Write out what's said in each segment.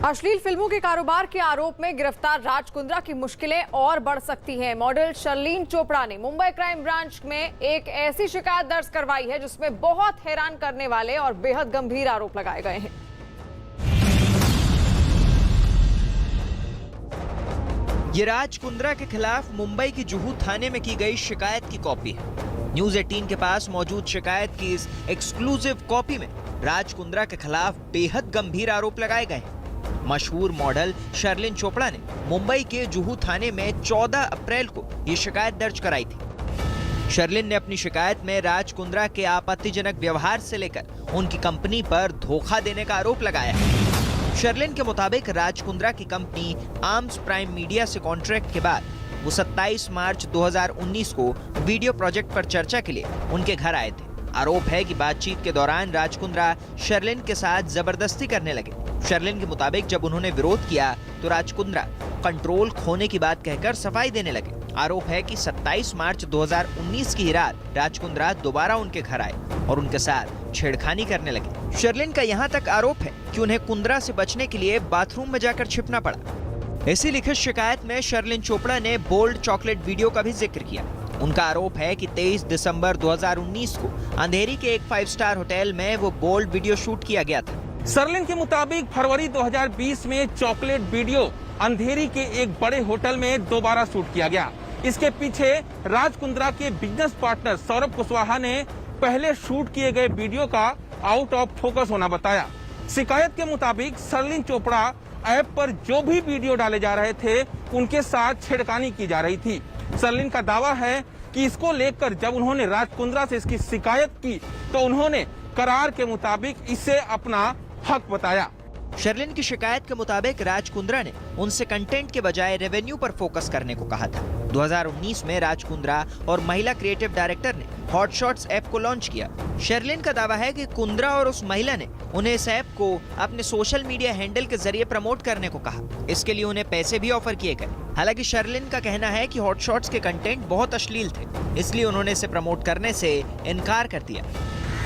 अश्लील फिल्मों के कारोबार के आरोप में गिरफ्तार राज कुंद्रा की मुश्किलें और बढ़ सकती हैं। मॉडल शर्लीन चोपड़ा ने मुंबई क्राइम ब्रांच में एक ऐसी शिकायत दर्ज करवाई है जिसमें बहुत हैरान करने वाले और बेहद गंभीर आरोप लगाए गए हैं। ये राज कुंद्रा के खिलाफ मुंबई की जुहू थाने में की गई शिकायत की कॉपी है। न्यूज 18 के पास मौजूद शिकायत की इस एक्सक्लूसिव कॉपी में राज कुंद्रा के खिलाफ बेहद गंभीर आरोप लगाए गए हैं। मशहूर मॉडल शर्लिन चोपड़ा ने मुंबई के जुहू थाने में 14 अप्रैल को ये शिकायत दर्ज कराई थी। शर्लिन ने अपनी शिकायत में राज कुंद्रा के आपत्तिजनक व्यवहार से लेकर उनकी कंपनी पर धोखा देने का आरोप लगाया है। शर्लिन के मुताबिक राज कुंद्रा की कंपनी आर्म्स प्राइम मीडिया से कॉन्ट्रैक्ट के बाद वो 27 मार्च 2019 को वीडियो प्रोजेक्ट पर चर्चा के लिए उनके घर आए थे। आरोप है कि बातचीत के दौरान राज कुंद्रा शर्लिन के साथ जबरदस्ती करने लगे। शर्लिन के मुताबिक जब उन्होंने विरोध किया तो राज कुंद्रा कंट्रोल खोने की बात कहकर सफाई देने लगे। आरोप है कि 27 मार्च 2019 की रात राज कुंद्रा दोबारा उनके घर आए और उनके साथ छेड़खानी करने लगे। शर्लिन का यहाँ तक आरोप है कि उन्हें कुंद्रा से बचने के लिए बाथरूम में जाकर छिपना पड़ा। इसी लिखित शिकायत में शर्लिन चोपड़ा ने बोल्ड चॉकलेट वीडियो का भी जिक्र किया। उनका आरोप है कि 23 दिसंबर 2019 को अंधेरी के एक 5 स्टार होटल में वो बोल्ड वीडियो शूट किया गया था। शर्लिन के मुताबिक फरवरी 2020 में चॉकलेट वीडियो अंधेरी के एक बड़े होटल में दोबारा शूट किया गया। इसके पीछे राज कुंद्रा के बिजनेस पार्टनर सौरभ कुशवाहा ने पहले शूट किए गए वीडियो का आउट ऑफ फोकस होना बताया। शिकायत के मुताबिक शर्लिन चोपड़ा ऐप पर जो भी वीडियो डाले जा रहे थे उनके साथ छेड़खानी की जा रही थी। शर्लिन का दावा है कि इसको लेकर जब उन्होंने राज कुंद्रा से इसकी शिकायत की तो उन्होंने करार के मुताबिक इसे अपना हक बताया। शर्लिन की शिकायत के मुताबिक राज कुंद्रा ने उनसे कंटेंट के बजाय रेवेन्यू पर फोकस करने को कहा था। 2019 में राज कुंद्रा और महिला क्रिएटिव डायरेक्टर ने हॉट शॉट्स ऐप को लॉन्च किया। शर्लिन का दावा है कि कुंद्रा और उस महिला ने उन्हें इस ऐप को अपने सोशल मीडिया हैंडल के जरिए प्रमोट करने को कहा। इसके लिए उन्हें पैसे भी ऑफर किए गए। हालांकि शर्लिन का कहना है कि हॉट शॉट्स के कंटेंट बहुत अश्लील थे, इसलिए उन्होंने इसे प्रमोट करने से इनकार कर दिया।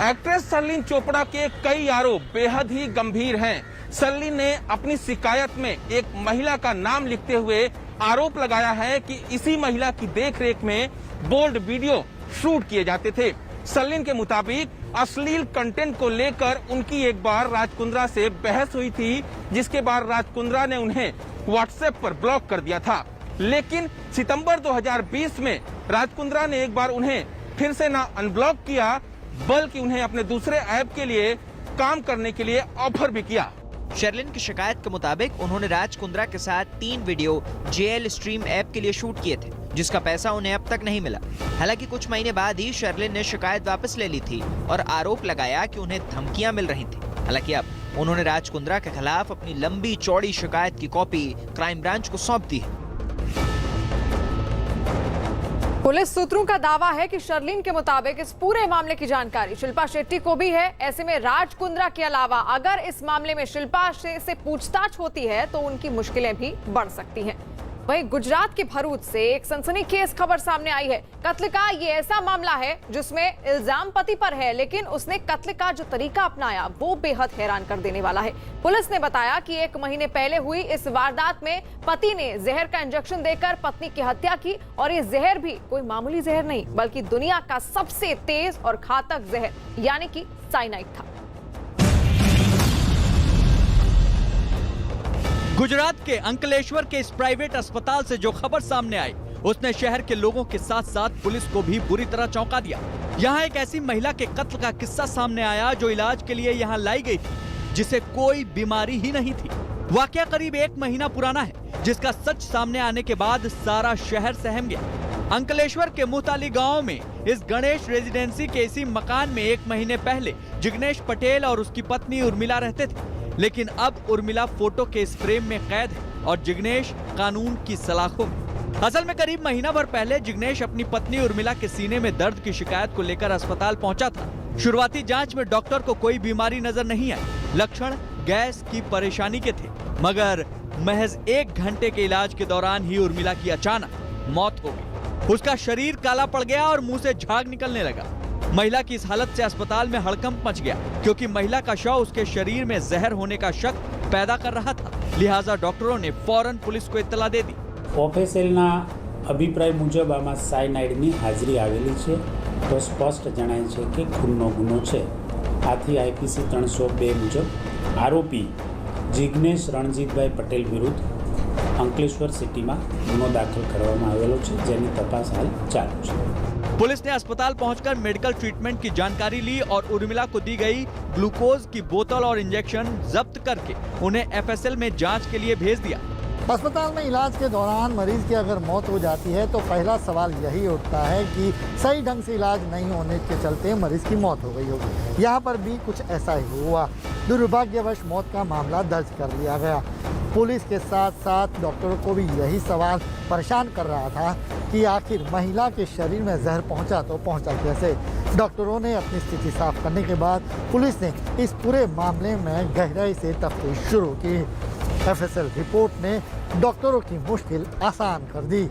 एक्ट्रेस शर्लिन चोपड़ा के कई आरोप बेहद ही गंभीर हैं। शर्लिन ने अपनी शिकायत में एक महिला का नाम लिखते हुए आरोप लगाया है कि इसी महिला की देखरेख में बोल्ड वीडियो शूट किए जाते थे। शर्लिन के मुताबिक अश्लील कंटेंट को लेकर उनकी एक बार राज कुंद्रा से बहस हुई थी, जिसके बाद राज कुंद्रा ने उन्हें व्हाट्सएप पर ब्लॉक कर दिया था। लेकिन सितंबर 2020 में राज कुंद्रा ने एक बार उन्हें फिर से न अनब्लॉक किया बल्कि उन्हें अपने दूसरे ऐप के लिए काम करने के लिए ऑफर भी किया। शर्लिन की शिकायत के मुताबिक उन्होंने राज कुंद्रा के साथ 3 वीडियो जेएल स्ट्रीम ऐप के लिए शूट किए थे, जिसका पैसा उन्हें अब तक नहीं मिला। हालांकि कुछ महीने बाद ही शर्लिन ने शिकायत वापस ले ली थी और आरोप लगाया कि उन्हें धमकियां मिल रही थी। हालांकि अब उन्होंने राज कुंद्रा के खिलाफ अपनी लंबी चौड़ी शिकायत की कॉपी क्राइम ब्रांच को सौंप दी है। पुलिस सूत्रों का दावा है कि शर्लिन के मुताबिक इस पूरे मामले की जानकारी शिल्पा शेट्टी को भी है। ऐसे में राज कुंद्रा के अलावा अगर इस मामले में शिल्पा से पूछताछ होती है तो उनकी मुश्किलें भी बढ़ सकती हैं। वहीं गुजरात के भरूच से एक सनसनीखेज खबर सामने आई है। कत्ल का ये ऐसा मामला है जिसमें इल्जाम पति पर है, लेकिन उसने कत्ल का जो तरीका अपनाया वो बेहद हैरान कर देने वाला है। पुलिस ने बताया कि 1 महीने पहले हुई इस वारदात में पति ने जहर का इंजेक्शन देकर पत्नी की हत्या की और ये जहर भी कोई मामूली जहर नहीं बल्कि दुनिया का सबसे तेज और घातक जहर यानी कि साइनाइड था। गुजरात के अंकलेश्वर के इस प्राइवेट अस्पताल से जो खबर सामने आई उसने शहर के लोगों के साथ साथ पुलिस को भी बुरी तरह चौंका दिया। यहाँ एक ऐसी महिला के कत्ल का किस्सा सामने आया जो इलाज के लिए यहाँ लाई गई थी, जिसे कोई बीमारी ही नहीं थी। वाकया करीब 1 महीना पुराना है, जिसका सच सामने आने के बाद सारा शहर सहम गया। अंकलेश्वर के मुहताली गांव में इस गणेश रेजिडेंसी के इसी मकान में 1 महीने पहले जिग्नेश पटेल और उसकी पत्नी उर्मिला रहते थे, लेकिन अब उर्मिला फोटो के इस फ्रेम में कैद है और जिग्नेश कानून की सलाखों में। असल में करीब महीना भर पहले जिग्नेश अपनी पत्नी उर्मिला के सीने में दर्द की शिकायत को लेकर अस्पताल पहुंचा था। शुरुआती जांच में डॉक्टर को कोई बीमारी नजर नहीं आई। लक्षण गैस की परेशानी के थे, मगर महज 1 घंटे के इलाज के दौरान ही उर्मिला की अचानक मौत हो गई। उसका शरीर काला पड़ गया और मुंह से झाग निकलने लगा। महिला की इस हालत से अस्पताल में हड़कंप मच गया, क्योंकि महिला का शव उसके शरीर में जहर होने का शक पैदा कर रहा था। लिहाजा डॉक्टरों ने फौरन पुलिस को इत्तला दे दी। ઓફિસેલના અભિપ્રાય મુજબ આમાં સાયનાઇડની હાજરી આવેલી છે તો સ્પષ્ટ જણાય છે કે ખૂનનો ગુનો છે। આથી આઈપીસી 302 મુજબ આરોપી જિગ્નેશ રણજીતભાઈ પટેલ વિરુદ્ધ અંકલેશ્વર સિટીમાં ગુનો દાખલ કરવામાં આવેલો છે, જેની તપાસ હાલ ચાલુ છે। पुलिस ने अस्पताल पहुंचकर मेडिकल ट्रीटमेंट की जानकारी ली और उर्मिला को दी गई ग्लूकोज की बोतल और इंजेक्शन जब्त करके उन्हें एफएसएल में जांच के लिए भेज दिया। अस्पताल में इलाज के दौरान मरीज की अगर मौत हो जाती है तो पहला सवाल यही उठता है कि सही ढंग से इलाज नहीं होने के चलते मरीज की मौत हो गई होगी। यहाँ पर भी कुछ ऐसा ही हुआ। दुर्भाग्यवश मौत का मामला दर्ज कर लिया गया। पुलिस के साथ साथ डॉक्टरों को भी यही सवाल परेशान कर रहा था कि आखिर महिला के शरीर में जहर पहुंचा तो पहुंचा कैसे। डॉक्टरों ने अपनी स्थिति साफ करने के बाद पुलिस ने इस पूरे मामले में गहराई से तफ्तीश शुरू की। एफएसएल रिपोर्ट ने डॉक्टरों की मुश्किल आसान कर दी।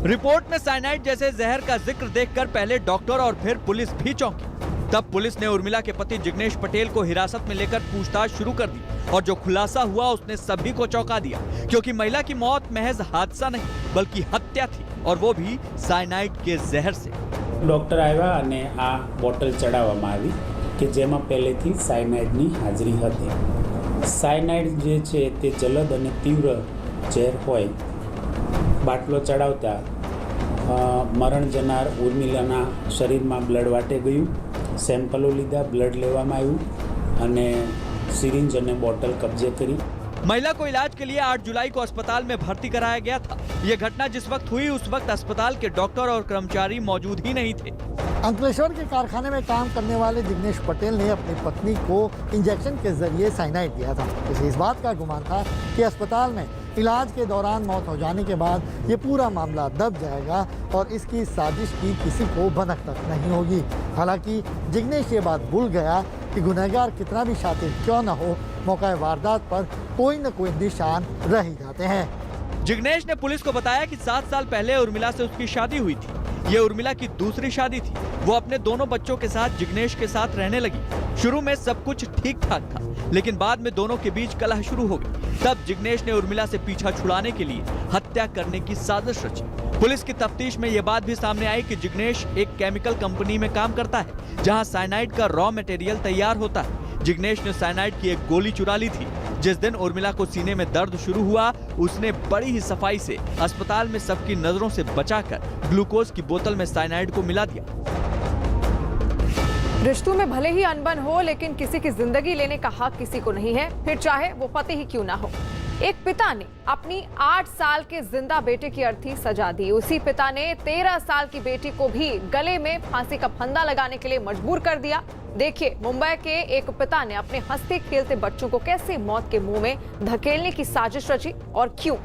रिपोर्ट में साइनाइड जैसे जहर का जिक्र देखकर पहले डॉक्टर और फिर पुलिस भी चौंकी। तब पुलिस ने उर्मिला के पति जिग्नेश पटेल को हिरासत में लेकर पूछताछ शुरू कर दी और जो खुलासा हुआ उसने सभी को चौंका दिया, क्योंकि महिला की मौत महज हादसा नहीं बल्कि हत्या थी, और वो भी साइनाइड के जहर से। ડૉક્ટર આવ્યા અને આ બોટલ ચડાવવામાં આવી કે જેમાં પહેલેથી સાયનાઇડની હાજરી હતી। સાયનાઇડ જે છે તે જલદ અને તીવ્ર ઝેર હોય। બાટલો ચડાવતા મરણ જનાર ઉર્મિલાના શરીરમાં બ્લડ વાટે ગયું। સેમ્પલો લીધા, બ્લડ લેવામાં આવ્યું અને સિરિંજ અને બોટલ કબજે કરી। महिला को इलाज के लिए 8 जुलाई को अस्पताल में भर्ती कराया गया था। ये घटना जिस वक्त हुई उस वक्त अस्पताल के डॉक्टर और कर्मचारी मौजूद ही नहीं थे। अंकलेश्वर के कारखाने में काम करने वाले जिग्नेश पटेल ने अपनी पत्नी को इंजेक्शन के जरिए साइनाइड दिया था। इसे इस बात का गुमान था कि अस्पताल में इलाज के दौरान मौत हो जाने के बाद ये पूरा मामला दब जाएगा और इसकी साजिश की किसी को भनक तक नहीं होगी। हालांकि जिग्नेश ये बात भूल गया कि गुनहगार कितना भी शातिर क्यों न हो, मौका वारदात पर कोई न कोई निशान रह ही जाते हैं। जिग्नेश ने पुलिस को बताया कि 7 साल पहले उर्मिला से उसकी शादी हुई थी। ये उर्मिला की दूसरी शादी थी। वो अपने दोनों बच्चों के साथ जिग्नेश के साथ रहने लगी। शुरू में सब कुछ ठीक ठाक था, लेकिन बाद में दोनों के बीच कलह शुरू हो गई। तब जिग्नेश ने उर्मिला से पीछा छुड़ाने के लिए हत्या करने की साजिश रची। पुलिस की तफ्तीश में यह बात भी सामने आई कि जिग्नेश एक केमिकल कंपनी में काम करता है, जहां साइनाइड का रॉ मटेरियल तैयार होता है। जिग्नेश ने साइनाइड की एक गोली चुरा ली थी। जिस दिन उर्मिला को सीने में दर्द शुरू हुआ, उसने बड़ी ही सफाई से अस्पताल में सबकी नजरों से बचाकर ग्लूकोज की बोतल में साइनाइड को मिला दिया। रिश्तों में भले ही अनबन हो, लेकिन किसी की जिंदगी लेने का हक किसी को नहीं है, फिर चाहे वो पति ही क्यों ना हो। एक पिता ने अपनी 8 साल के जिंदा बेटे की अर्थी सजा दी। उसी पिता ने 13 साल की बेटी को भी गले में फांसी का फंदा लगाने के लिए मजबूर कर दिया। देखिए मुंबई के एक पिता ने अपने हंसते खेलते बच्चों को कैसे मौत के मुंह में धकेलने की साजिश रची और क्यों।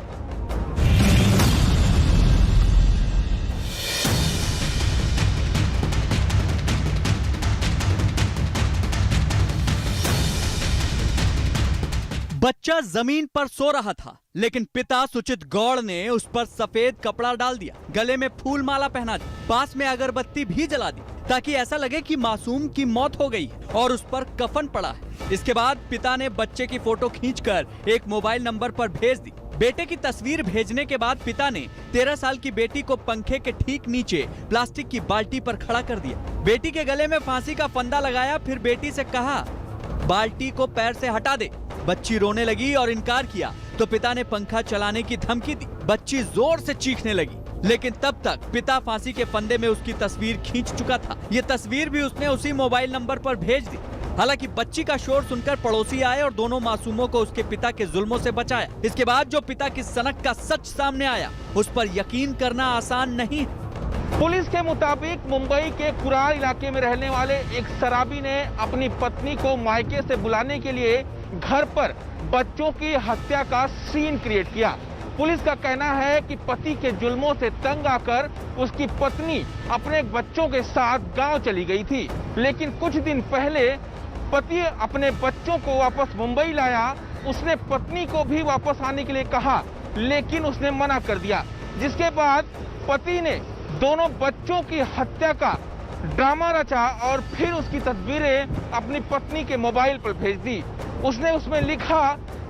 बच्चा जमीन पर सो रहा था, लेकिन पिता सुचित गौड़ ने उस पर सफेद कपड़ा डाल दिया, गले में फूल माला पहना दी, पास में अगरबत्ती भी जला दी, ताकि ऐसा लगे कि मासूम की मौत हो गई है और उस पर कफन पड़ा है। इसके बाद पिता ने बच्चे की फोटो खींचकर एक मोबाइल नंबर पर भेज दी। बेटे की तस्वीर भेजने के बाद पिता ने 13 साल की बेटी को पंखे के ठीक नीचे प्लास्टिक की बाल्टी पर खड़ा कर दिया। बेटी के गले में फांसी का फंदा लगाया, फिर बेटी से कहा बाल्टी को पैर से हटा दे। बच्ची रोने लगी और इनकार किया तो पिता ने पंखा चलाने की धमकी दी। बच्ची जोर से चीखने लगी, लेकिन तब तक पिता फांसी के फंदे में उसकी तस्वीर खींच चुका था। ये तस्वीर भी उसने उसी मोबाइल नंबर पर भेज दी। हालांकि बच्ची का शोर सुनकर पड़ोसी आए और दोनों मासूमों को उसके पिता के जुल्मों से बचाया। इसके बाद जो पिता की सनक का सच सामने आया, उस पर यकीन करना आसान नहीं। पुलिस के मुताबिक मुंबई के कुरार इलाके में रहने वाले एक शराबी ने अपनी पत्नी को मायके से बुलाने के लिए घर पर बच्चों की हत्या का सीन क्रिएट किया। पुलिस का कहना है कि पति के जुल्मों से तंग आकर उसकी पत्नी अपने बच्चों के साथ गांव चली गई थी, लेकिन कुछ दिन पहले पति अपने बच्चों को वापस मुंबई लाया। उसने पत्नी को भी वापस आने के लिए कहा, लेकिन उसने मना कर दिया, जिसके बाद पति ने दोनों बच्चों की हत्या का ड्रामा रचा और फिर उसकी तस्वीरें अपनी पत्नी के मोबाइल पर भेज दी। उसने उसमें लिखा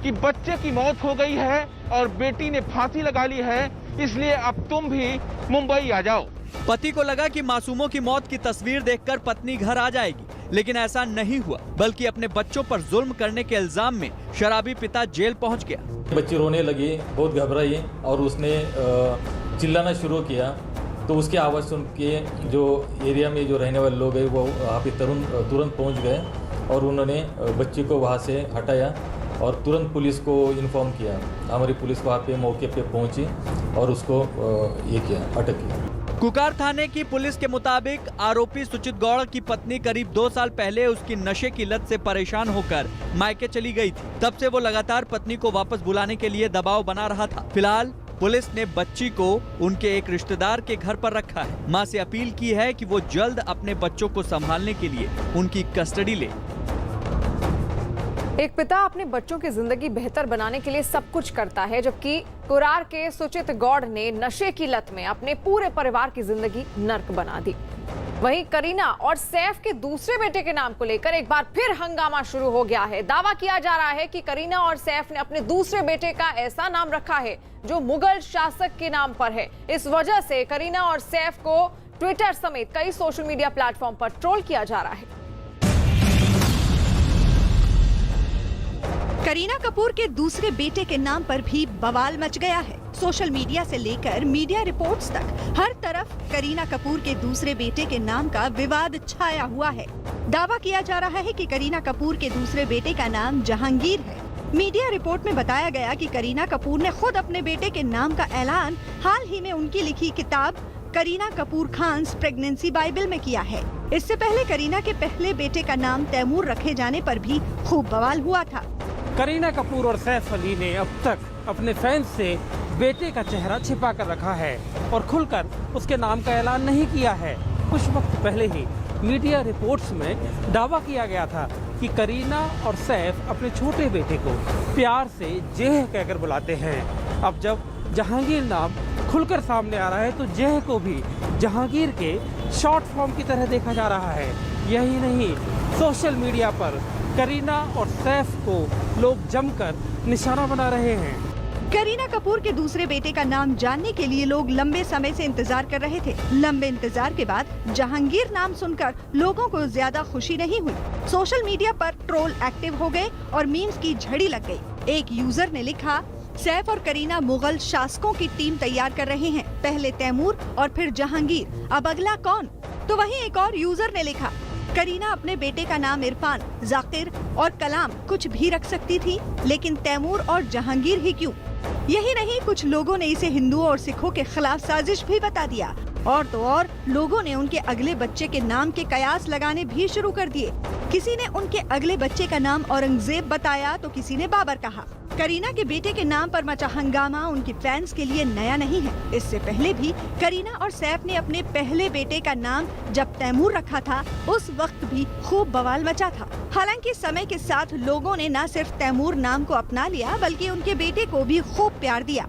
कि बच्चे की मौत हो गई है और बेटी ने फांसी लगा ली है, इसलिए अब तुम भी मुंबई आ जाओ। पति को लगा कि मासूमों की मौत की तस्वीर देखकर पत्नी घर आ जाएगी, लेकिन ऐसा नहीं हुआ, बल्कि अपने बच्चों पर जुल्म करने के इल्जाम में शराबी पिता जेल पहुंच गया। बच्ची रोने लगी, बहुत घबराई और उसने चिल्लाना शुरू किया। तो उसकी आवाज़ सुन के जो एरिया में जो रहने वाले लोग हैं वो वहाँ पे तुरंत पहुँच गए और उन्होंने बच्ची को वहाँ से हटाया और तुरंत पुलिस को इन्फॉर्म किया। हमारी पुलिस वहाँ पे मौके पे पहुँची और उसको अटक किया। कुकार थाने की पुलिस के मुताबिक आरोपी सुचित गौड़ की पत्नी करीब 2 साल पहले उसकी नशे की लत से परेशान होकर मायके चली गई थी। तब से वो लगातार पत्नी को वापस बुलाने के लिए दबाव बना रहा था। फिलहाल पुलिस ने बच्ची को उनके एक रिश्तेदार के घर पर रखा है। मां से अपील की है कि वो जल्द अपने बच्चों को संभालने के लिए उनकी कस्टडी ले। एक पिता अपने बच्चों की जिंदगी बेहतर बनाने के लिए सब कुछ करता है, जबकि कुरार के सुचित गौड़ ने नशे की लत में अपने पूरे परिवार की जिंदगी नर्क बना दी। वहीं करीना और सैफ के दूसरे बेटे के नाम को लेकर एक बार फिर हंगामा शुरू हो गया है। दावा किया जा रहा है कि करीना और सैफ ने अपने दूसरे बेटे का ऐसा नाम रखा है जो मुगल शासक के नाम पर है। इस वजह से करीना और सैफ को ट्विटर समेत कई सोशल मीडिया प्लेटफॉर्म पर ट्रोल किया जा रहा है। करीना कपूर के दूसरे बेटे के नाम पर भी बवाल मच गया है। सोशल मीडिया से लेकर मीडिया रिपोर्ट्स तक हर तरफ करीना कपूर के दूसरे बेटे के नाम का विवाद छाया हुआ है। दावा किया जा रहा है कि करीना कपूर के दूसरे बेटे का नाम जहांगीर है। मीडिया रिपोर्ट में बताया गया कि करीना कपूर ने खुद अपने बेटे के नाम का ऐलान हाल ही में उनकी लिखी किताब करीना कपूर खान्स प्रेगनेंसी बाइबल में किया है। इससे पहले करीना के पहले बेटे का नाम तैमूर रखे जाने पर भी खूब बवाल हुआ था। करीना कपूर और सैफ अली ने अब तक अपने फैंस से बेटे का चेहरा छिपा कर रखा है और खुलकर उसके नाम का ऐलान नहीं किया है। कुछ वक्त पहले ही मीडिया रिपोर्ट्स में दावा किया गया था कि करीना और सैफ अपने छोटे बेटे को प्यार से जेह कहकर बुलाते हैं। अब जब जहांगीर नाम खुलकर सामने आ रहा है तो जेह को भी जहांगीर के शॉर्ट फॉर्म की तरह देखा जा रहा है। यही नहीं, सोशल मीडिया पर करीना और सैफ को लोग जमकर निशाना बना रहे हैं। करीना कपूर के दूसरे बेटे का नाम जानने के लिए लोग लंबे समय से इंतजार कर रहे थे। लंबे इंतजार के बाद जहांगीर नाम सुनकर लोगों को ज्यादा खुशी नहीं हुई। सोशल मीडिया पर ट्रोल एक्टिव हो गए और मीम्स की झड़ी लग गई। एक यूजर ने लिखा, सैफ और करीना मुगल शासकों की टीम तैयार कर रहे हैं, पहले तैमूर और फिर जहांगीर, अब अगला कौन? तो वहीं एक और यूजर ने लिखा, करीना अपने बेटे का नाम इरफान, जाकिर और कलाम कुछ भी रख सकती थी, लेकिन तैमूर और जहांगीर ही क्यों? यही नहीं, कुछ लोगों ने इसे हिंदुओं और सिखों के खिलाफ साजिश भी बता दिया। और तो और लोगों ने उनके अगले बच्चे के नाम के कयास लगाने भी शुरू कर दिए। किसी ने उनके अगले बच्चे का नाम औरंगजेब बताया तो किसी ने बाबर कहा। करीना के बेटे के नाम पर मचा हंगामा उनकी फैंस के लिए नया नहीं है। इससे पहले भी करीना और सैफ ने अपने पहले बेटे का नाम जब तैमूर रखा था उस वक्त भी खूब बवाल मचा था। हालांकि समय के साथ लोगों ने न सिर्फ तैमूर नाम को अपना लिया बल्कि उनके बेटे को भी खूब प्यार दिया।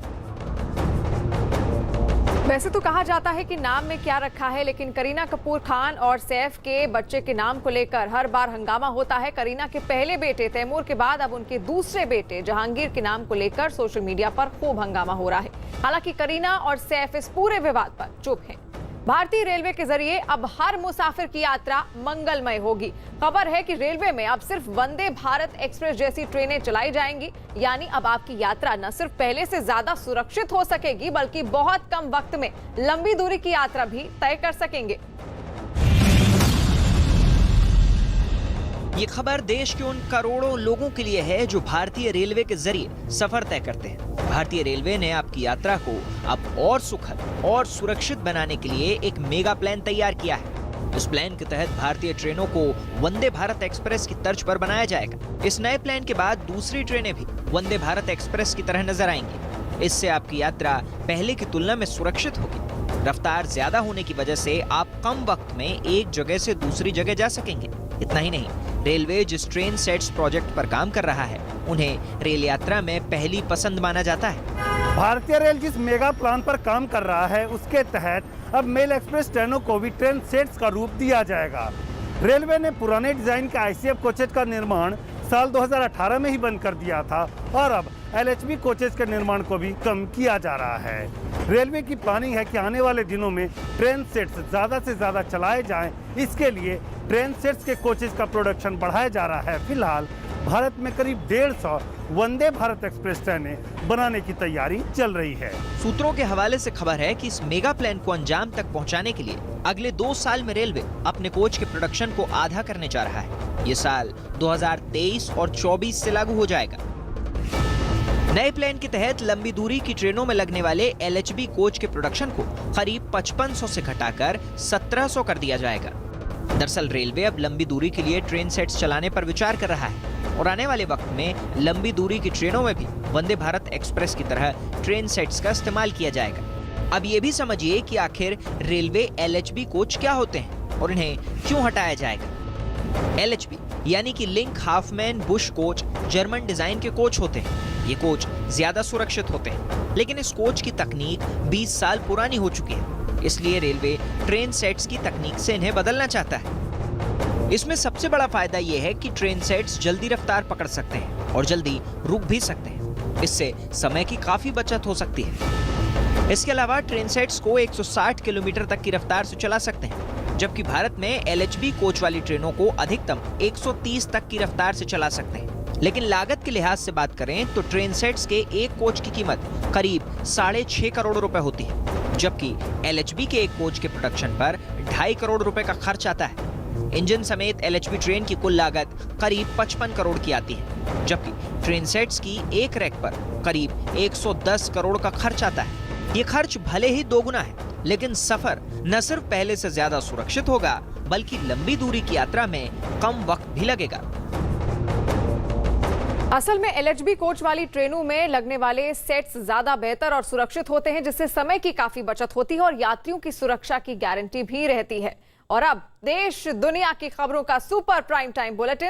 वैसे तो कहा जाता है कि नाम में क्या रखा है, लेकिन करीना कपूर खान और सैफ के बच्चे के नाम को लेकर हर बार हंगामा होता है। करीना के पहले बेटे तैमूर के बाद अब उनके दूसरे बेटे जहांगीर के नाम को लेकर सोशल मीडिया पर खूब हंगामा हो रहा है। हालांकि करीना और सैफ इस पूरे विवाद पर चुप हैं। भारतीय रेलवे के जरिए अब हर मुसाफिर की यात्रा मंगलमय होगी। खबर है कि रेलवे में अब सिर्फ वंदे भारत एक्सप्रेस जैसी ट्रेनें चलाई जाएंगी, यानी अब आपकी यात्रा न सिर्फ पहले से ज्यादा सुरक्षित हो सकेगी बल्कि बहुत कम वक्त में लंबी दूरी की यात्रा भी तय कर सकेंगे। ये खबर देश के उन करोड़ों लोगों के लिए है जो भारतीय रेलवे के जरिए सफर तय करते हैं। भारतीय रेलवे ने आपकी यात्रा को अब और सुखद और सुरक्षित बनाने के लिए एक मेगा प्लान तैयार किया है। इस प्लान के तहत भारतीय ट्रेनों को वंदे भारत एक्सप्रेस की तर्ज पर बनाया जाएगा। इस नए प्लान के बाद दूसरी ट्रेनें भी वंदे भारत एक्सप्रेस की तरह नजर आएंगी। इससे आपकी यात्रा पहले की तुलना में सुरक्षित होगी। रफ्तार ज्यादा होने की वजह से आप कम वक्त में एक जगह से दूसरी जगह जा सकेंगे। इतना ही नहीं, रेलवे जिस ट्रेन सेट्स प्रोजेक्ट पर काम कर रहा है उन्हें रेल यात्रा में पहली पसंद माना जाता है। भारतीय रेल जिस मेगा प्लान पर काम कर रहा है उसके तहत अब मेल एक्सप्रेस ट्रेनों को भी ट्रेन सेट्स का रूप दिया जाएगा। रेलवे ने पुराने डिजाइन के आईसीएफ कोचेज का निर्माण साल 2018 में ही बंद कर दिया था और अब LHB कोचेस के निर्माण को भी कम किया जा रहा है। रेलवे की प्लानिंग है कि आने वाले दिनों में ट्रेन सेट्स ज़्यादा से ज़्यादा चलाए जाएं। इसके लिए ट्रेन सेट्स के कोचेस का प्रोडक्शन बढ़ाया जा रहा है। फिलहाल भारत में करीब 150 वंदे भारत एक्सप्रेस ट्रेनें बनाने की तैयारी चल रही है। सूत्रों के हवाले से खबर है कि इस मेगा प्लान को अंजाम तक पहुंचाने के लिए अगले 2 साल में रेलवे अपने कोच के प्रोडक्शन को आधा करने जा रहा है। ये साल 2023 और 24 से लागू हो जाएगा। नए प्लान के तहत लंबी दूरी की ट्रेनों में लगने वाले LHB कोच के प्रोडक्शन को करीब 5500 से घटाकर 1700 कर दिया जाएगा। दरअसल रेलवे अब लंबी दूरी के लिए ट्रेन सेट्स चलाने पर विचार कर रहा है और आने वाले वक्त में लंबी दूरी की ट्रेनों में भी वंदे भारत एक्सप्रेस की तरह ट्रेन सेट्स का इस्तेमाल किया जाएगा। अब ये भी समझिए कि आखिर रेलवे LHB कोच क्या होते हैं और इन्हें क्यों हटाया जाएगा। LHB यानी कि link Hopman Bush coach German design के कोच होते हैं। ये कोच ज्यादा सुरक्षित होते हैं, लेकिन इस कोच की तकनीक 20 साल पुरानी हो चुकी है, इसलिए रेलवे ट्रेन सेट्स की तकनीक से इन्हें बदलना चाहता है। इसमें सबसे बड़ा फायदा यह है कि ट्रेन सेट्स जल्दी रफ्तार पकड़ सकते हैं और जल्दी रुक भी सकते हैं। इससे समय की काफी बचत हो सकती है। इसके अलावा ट्रेन सेट्स को 160 किलोमीटर तक की रफ्तार से चला सकते हैं, जबकि भारत में LHB कोच वाली ट्रेनों को अधिकतम 130 तक की रफ्तार से चला सकते हैं। लेकिन लागत के लिहाज से बात करें तो ट्रेन सेट्स के एक कोच की कीमत करीब 6.5 करोड़ रुपए होती है, जबकि LHB के एक कोच के प्रोडक्शन पर 2.5 करोड़ रुपए का खर्च आता है। इंजन समेत LHB ट्रेन की कुल लागत करीब 55 करोड़ की आती है, जबकि ट्रेन सेट्स की एक रैक पर करीब 110 करोड़ का खर्च आता है। ये खर्च भले ही दोगुना है, लेकिन सफर न सिर्फ पहले से ज्यादा सुरक्षित होगा, बल्कि लंबी दूरी की यात्रा में कम वक्त भी लगेगा। असल में LHB कोच वाली ट्रेनों में लगने वाले सेट्स ज्यादा बेहतर और सुरक्षित होते हैं, जिससे समय की काफी बचत होती है और यात्रियों की सुरक्षा की गारंटी भी रहती है। और अब देश दुनिया की खबरों का सुपर प्राइम टाइम बुलेटिन।